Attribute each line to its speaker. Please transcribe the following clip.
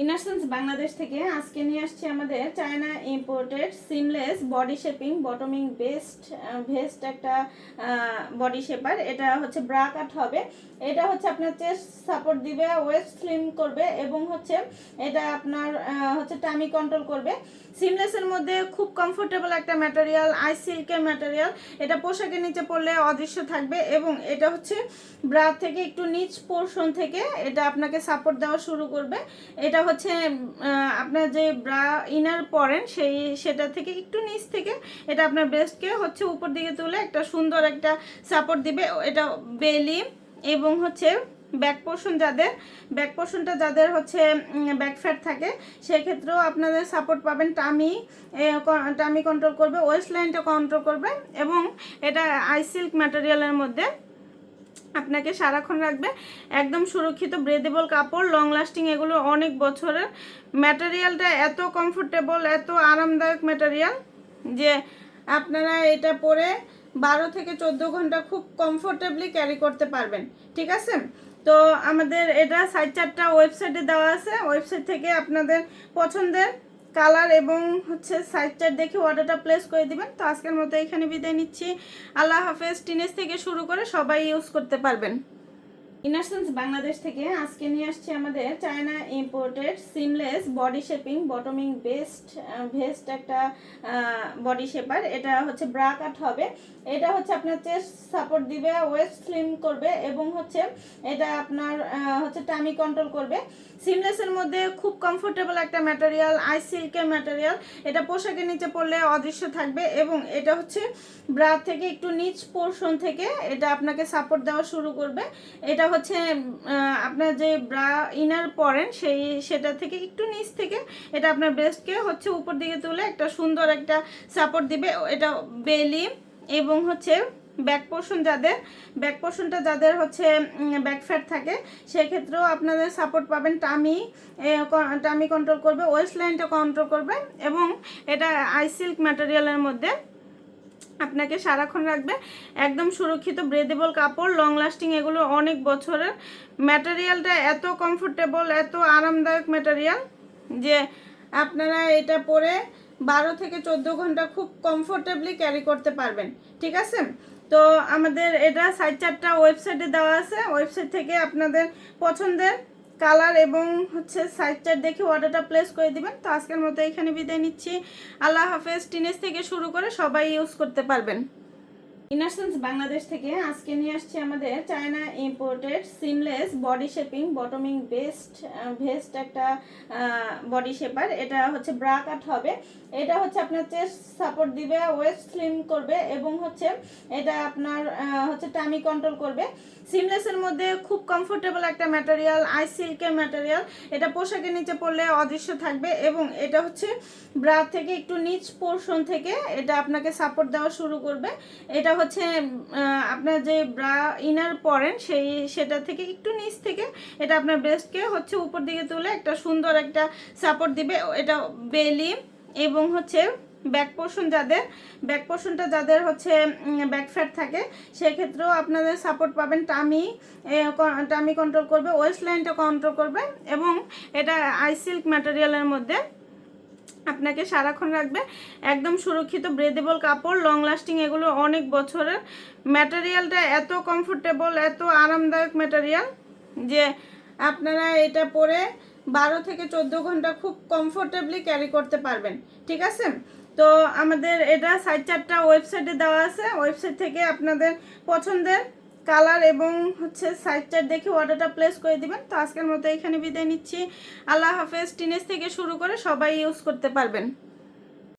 Speaker 1: ইনারসেন্স বাংলাদেশ থেকে আজকে নিয়ে আসছি আমাদের China imported seamless body shaping bottoming vest একটা বডি শেপার। এটা হচ্ছে ব্রা কাট হবে। এটা হচ্ছে আপনার চেস্ট সাপোর্ট দিবে, ওয়েস্ট স্লিম করবে এবং হচ্ছে এটা আপনার হচ্ছে টামি কন্ট্রোল করবে। সিমলেসের মধ্যে খুব কমফোর্টেবল একটা ম্যাটেরিয়াল, আই সিল্কের ম্যাটেরিয়াল। এটা পোশাকের নিচে পরলে অদৃশ্য থাকবে এবং এটা হচ্ছে ব্রা থেকে একটু নিচ পোর্শন থেকে এটা আপনাকে সাপোর্ট দেওয়া শুরু করবে। এটা হচ্ছে আপনার যে ব্রা ইনার পরেন সেটা থেকে একটু নিচ থেকে এটা আপনার ব্রেস্টকে হচ্ছে উপর দিকে তুলে একটা সুন্দর একটা সাপোর্ট দিবে। এটা বেলি এবং হচ্ছে ব্যাক পোর্শনটা যাদের হচ্ছে ব্যাক ফ্যাট থাকে সেক্ষেত্রেও আপনাদের সাপোর্ট পাবেন। টামি কন্ট্রোল করবে, ওয়েস্ট লাইনটা কন্ট্রোল করবে এবং এটা আই সিল্ক ম্যাটেরিয়ালের মধ্যে আপনাকে সারাক্ষণ রাখবে। একদম সুরক্ষিত ব্রেদেবল কাপড়, লং লাস্টিং, এগুলো অনেক বছরের। ম্যাটেরিয়ালটা এত কমফোর্টেবল, এত আরামদায়ক ম্যাটেরিয়াল যে আপনারা এটা পরে 12 থেকে 14 ঘন্টা খুব কমফোর্টেবলি ক্যারি করতে পারবেন। ঠিক আছে, তো আমাদের এটা সাইড চার্টটা ওয়েবসাইটে দেওয়া আছে। ওয়েবসাইট থেকে আপনাদের পছন্দের কালার এবং হচ্ছে সাইড চার্ট দেখে অর্ডারটা প্লেস করে দিবেন। তো আজকের মতো এখানে বিদায় নিচ্ছি। আল্লাহ হাফেজ। টিনেজ থেকে শুরু করে সবাই ইউজ করতে পারবেন। ইনারসেন্স বাংলাদেশ থেকে আজকে নিয়ে আসছি আমাদের China imported seamless body shaping bottoming vest একটা বডি শেপার। এটা হচ্ছে ব্রা কাট হবে। এটা হচ্ছে আপনার চেস্ট সাপোর্ট দিবে, ওয়েস্ট স্লিম করবে এবং হচ্ছে এটা আপনার হচ্ছে টামি কন্ট্রোল করবে। সিমলেসের মধ্যে খুব কমফোর্টেবল একটা ম্যাটেরিয়াল, আই সিল্কের ম্যাটেরিয়াল। এটা পোশাকের নিচে পরলে অদৃশ্য থাকবে এবং এটা হচ্ছে ব্রা থেকে একটু নিচ পোর্শন থেকে এটা আপনাকে সাপোর্ট দেওয়া শুরু করবে। এটা হচ্ছে আপনার যে ব্রা ইনার পরেন সেটা থেকে একটু নিচ থেকে এটা আপনার ব্রেস্টকে হচ্ছে উপর দিকে তুলে একটা সুন্দর একটা সাপোর্ট দিবে। এটা বেলি এবং হচ্ছে ব্যাক পোর্শনটা যাদের হচ্ছে ব্যাক ফ্যাট থাকে সেক্ষেত্রেও আপনাদের সাপোর্ট পাবেন। টামি কন্ট্রোল করবে, ওয়েস্ট লাইনটা কন্ট্রোল করবে এবং এটা আই সিল্ক ম্যাটেরিয়ালের মধ্যে আপনাকে সারাক্ষণ রাখবে। একদম সুরক্ষিত ব্রেদেবল কাপড়, লং লাস্টিং, এগুলো অনেক বছরের। ম্যাটেরিয়ালটা এত কমফোর্টেবল, এত আরামদায়ক ম্যাটেরিয়াল যে আপনারা এটা পরে 12 থেকে 14 ঘন্টা খুব কমফোর্টেবলি ক্যারি করতে পারবেন। ঠিক আছে, তো আমাদের এটা সাইড চার্টটা ওয়েবসাইটে দেওয়া আছে। ওয়েবসাইট থেকে আপনাদের পছন্দের কালার এবং হচ্ছে সাইড চার্ট দেখে অর্ডারটা প্লেস করে দিবেন। তো আজকের মতো এখানে বিদায় নিচ্ছি। আল্লাহ হাফেজ। টিনেজ থেকে শুরু করে সবাই ইউজ করতে পারবেন। ইনারসেন্স বাংলাদেশ থেকে আজকে নিয়ে আসছি আমাদের China imported seamless body shaping bottoming vest একটা বডি শেপার। এটা হচ্ছে ব্রা কাট হবে। এটা হচ্ছে আপনার চেস্ট সাপোর্ট দিবে, ওয়েস্ট স্লিম করবে এবং হচ্ছে এটা আপনার হচ্ছে টামি কন্ট্রোল করবে। সিমলেসের মধ্যে খুব কমফোর্টেবল একটা ম্যাটেরিয়াল, আই সিল্কের ম্যাটেরিয়াল। এটা পোশাকের নিচে পরলে অদৃশ্য থাকবে এবং এটা হচ্ছে ব্রা থেকে একটু নিচ পোর্শন থেকে এটা আপনাকে সাপোর্ট দেওয়া শুরু করবে। এটা হচ্ছে আপনার যে ব্রা ইনার পরেন সেটা থেকে একটু নিচ থেকে এটা আপনার ব্রেস্টকে হচ্ছে উপর দিকে তুলে একটা সুন্দর একটা সাপোর্ট দিবে। এটা বেলি এবং হচ্ছে ব্যাক পোর্শনটা যাদের হচ্ছে ব্যাক ফ্যাট থাকে সেক্ষেত্রেও আপনাদের সাপোর্ট পাবেন। টামি কন্ট্রোল করবে, ওয়েস্ট লাইনটা কন্ট্রোল করবে এবং এটা আই সিল্ক ম্যাটেরিয়ালের মধ্যে আপনাকে সারাক্ষণ রাখবে। একদম সুরক্ষিত ব্রেদেবল কাপড়, লং লাস্টিং, এগুলো অনেক বছরের। ম্যাটেরিয়ালটা এত কমফোর্টেবল, এত আরামদায়ক ম্যাটেরিয়াল যে আপনারা এটা পরে 12 থেকে 14 ঘন্টা খুব কমফোর্টেবলি ক্যারি করতে পারবেন। ঠিক আছে, তো আমাদের এটা সাইড চার্টটা ওয়েবসাইটে দেওয়া আছে। ওয়েবসাইট থেকে আপনাদের পছন্দের কালার এবং হচ্ছে সাইড চার্ট দেখে অর্ডারটা প্লেস করে দিবেন। তো আজকের মতো এখানে বিদায় নিচ্ছি। আল্লাহ হাফেজ। টিনেজ থেকে শুরু করে সবাই ইউজ করতে পারবেন।